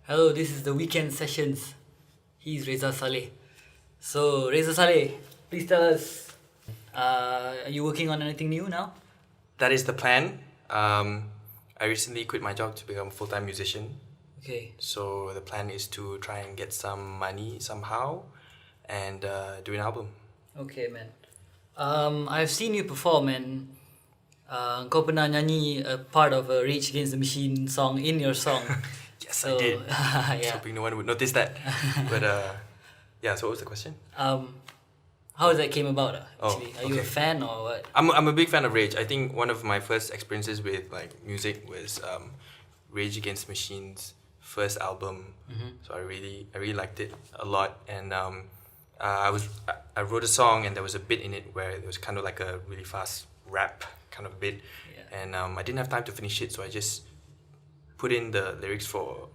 Hello, this is the weekend sessions. He's Reza Salleh. So, Reza Salleh, please tell us, are you working on anything new now? That is the plan. I recently quit my job to become a full-time musician. Okay. So the plan is to try and get some money somehow and do an album. Okay, man. I've seen you perform and kau pernah nyanyi a part of a Rage Against the Machine song in your song. Yes, So, I did. I was yeah. hoping no one would notice that. But yeah, so what was the question? How that came about, actually? Oh, Are you a okay. fan or what? I'm a big fan of Rage. I think one of my first experiences with like music was Rage Against the Machine's first album. So I really liked it a lot, and I wrote a song, and there was a bit in it where it was kind of like a really fast rap kind of bit, Yeah. and I didn't have time to finish it, so I just put in the lyrics for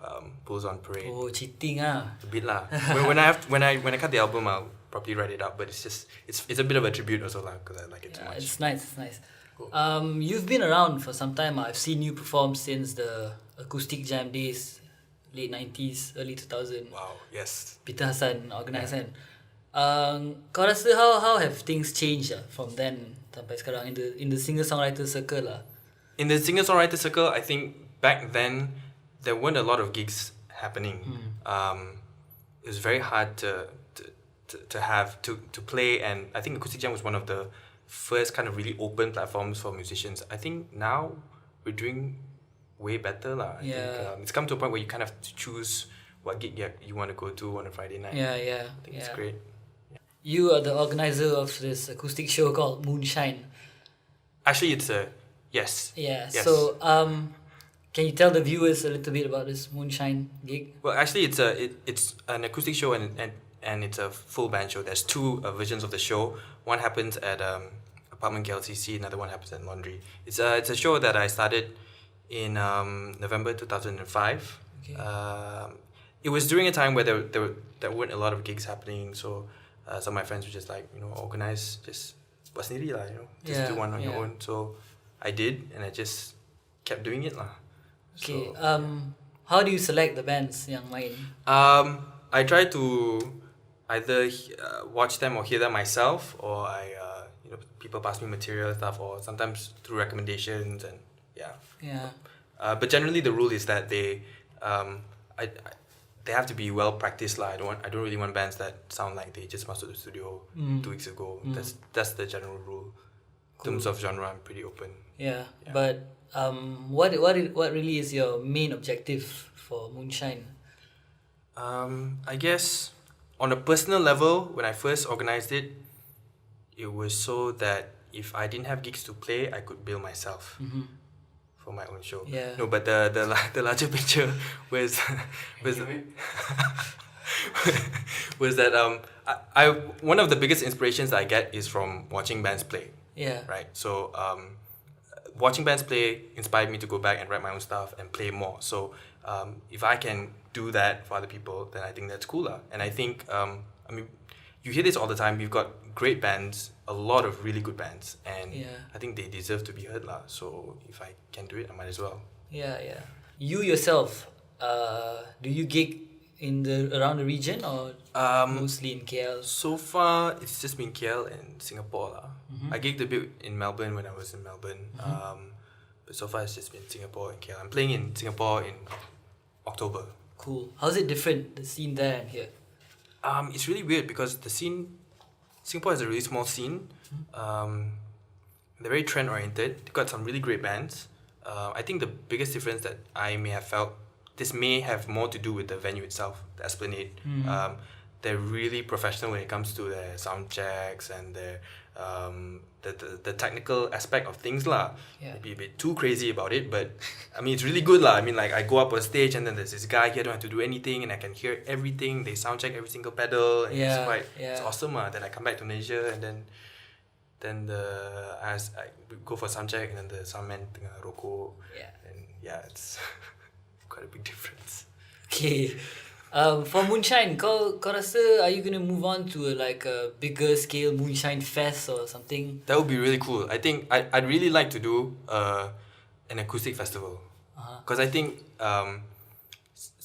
Bulls on Parade. Oh, cheating ah. A bit lah. when I cut the album, I'll probably write it up. But it's a bit of a tribute also lah, because I like it so Yeah, much. it's nice, it's nice. Cool. You've been around for some time. I've seen you perform since the acoustic jam days, late 90s, early 2000. Wow. Yes. Peter Hassan organised kan. Kau rasa how have things changed from then sampai sekarang in the singer-songwriter circle lah? In the singer-songwriter circle, I think back then there weren't a lot of gigs happening. It was very hard to play, and I think acoustic jam was one of the first kind of really open platforms for musicians. I think now we're doing way better lah. I think it's come to a point where you kind of have to choose what gig you want to go to on a Friday night. Yeah. I think it's great. You are the organizer of this acoustic show called Moonshine. Actually, it's a yes. Yeah. Yes. So can you tell the viewers a little bit about this Moonshine gig? Well, actually, it's an acoustic show and it's a full band show. There's two versions of the show. One happens at Apartment KLCC. Another one happens at Laundry. It's a show that I started in November 2005. Okay. It was during a time where there weren't a lot of gigs happening. So some of my friends were just like, organize just buat sendiri lah, just do one on your own. So I did, and I just kept doing it lah. Okay. So, how do you select the bands yang main? I try to either watch them or hear them myself, or people pass me material and stuff, or sometimes through recommendations, and yeah. Yeah. But generally the rule is that they have to be well practiced lah. I don't really want bands that sound like they just mastered the studio 2 weeks ago. That's the general rule. In terms of genre, I'm pretty open. Yeah. But what really is your main objective for Moonshine? I guess on a personal level, when I first organized it, it was so that if I didn't have gigs to play, I could bill myself for my own show. Yeah. No, but the larger picture was was that I one of the biggest inspirations that I get is from watching bands play. Yeah. Right. So watching bands play inspired me to go back and write my own stuff and play more. So if I can do that for other people, then I think that's cooler. And I think you hear this all the time. We've got great bands, a lot of really good bands, and I think they deserve to be heard lah. So if I can do it, I might as well. Yeah. You yourself, do you gig in around the region or mostly in KL? So far, it's just been KL and Singapore lah. I gigged a bit in Melbourne when I was in Melbourne, but so far it's just been Singapore and KL. I'm playing in Singapore in October. Cool. How's it different, the scene there and here? It's really weird because the scene, Singapore is a really small scene. They're very trend oriented. They've got some really great bands. I think the biggest difference that I may have felt, this may have more to do with the venue itself, the Esplanade. They're really professional when it comes to their sound checks and their the technical aspect of things lah. Yeah. Maybe a bit too crazy about it, but I mean it's really good lah. I mean, like, I go up on stage and then there's this guy here, don't have to do anything, and I can hear everything. They sound check every single pedal, and it's awesome lah. Then I come back to Malaysia, and then I go for sound check, and then the soundman tengah rokok. And it's quite a big difference. Okay. For Moonshine, kau rasa are you gonna move on to a bigger scale Moonshine Fest or something? That would be really cool. I think I'd really like to do an acoustic festival, because I think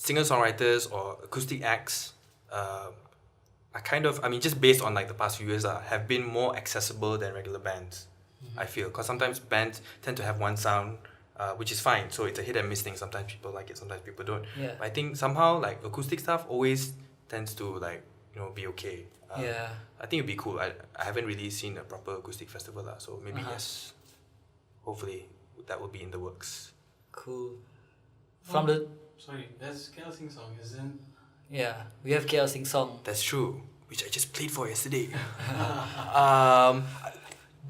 singer-songwriters or acoustic acts are kind of, I mean, just based on like the past few years, have been more accessible than regular bands. I feel, because sometimes bands tend to have one sound, which is fine. So it's a hit and miss thing. Sometimes people like it, sometimes people don't. Yeah. But I think somehow like acoustic stuff always tends to like be okay. Yeah. I think it'd be cool. I haven't really seen a proper acoustic festival so maybe yes. Hopefully that will be in the works. Cool. From the Sorry, that's KL Sing Song, isn't? yeah, we have KL Sing Song. That's true, which I just played for yesterday.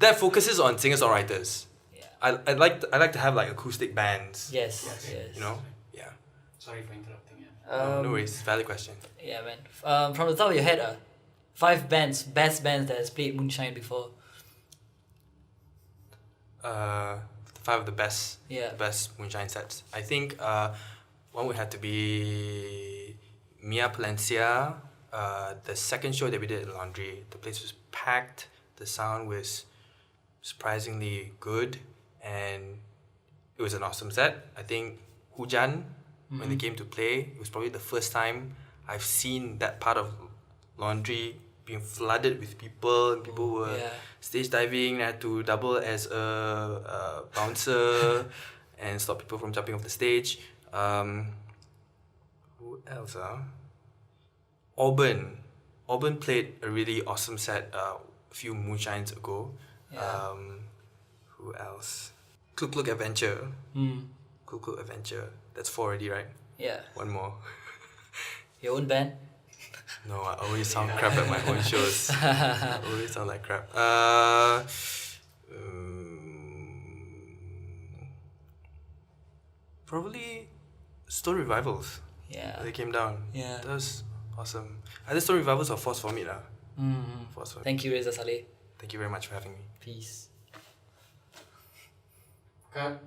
That focuses on singer-songwriters. Yeah. I like to have like acoustic bands. Yes. Yes. Yes. You know? Yeah. Sorry for interrupting. No worries. Valid question. Yeah, man. From the top of your head, 5 best bands that has played Moonshine before. 5 of the best Moonshine sets. I think one would have to be Mia Palencia. The second show that we did at Laundry, the place was packed. The sound was surprisingly good, and it was an awesome set. I think Hujan, when they came to play, it was probably the first time I've seen that part of Laundry being flooded with people. People were stage diving. I had to double as a bouncer and stop people from jumping off the stage. Who else? Auburn played a really awesome set a few moonshines ago. Yeah. Who else? Kluk Kluk Adventure. Kluk Kluk Adventure. That's 4 already, right? Yeah. One more. Your own band? No, I always sound crap at my own shows. I always sound like crap. Probably Stone Revivals. Yeah. They came down. Yeah. That was awesome. Either Stone Revivals or Force Vomit. Force Vomit. Thank you, Reza Salleh. Thank you very much for having me. Peace. Cut.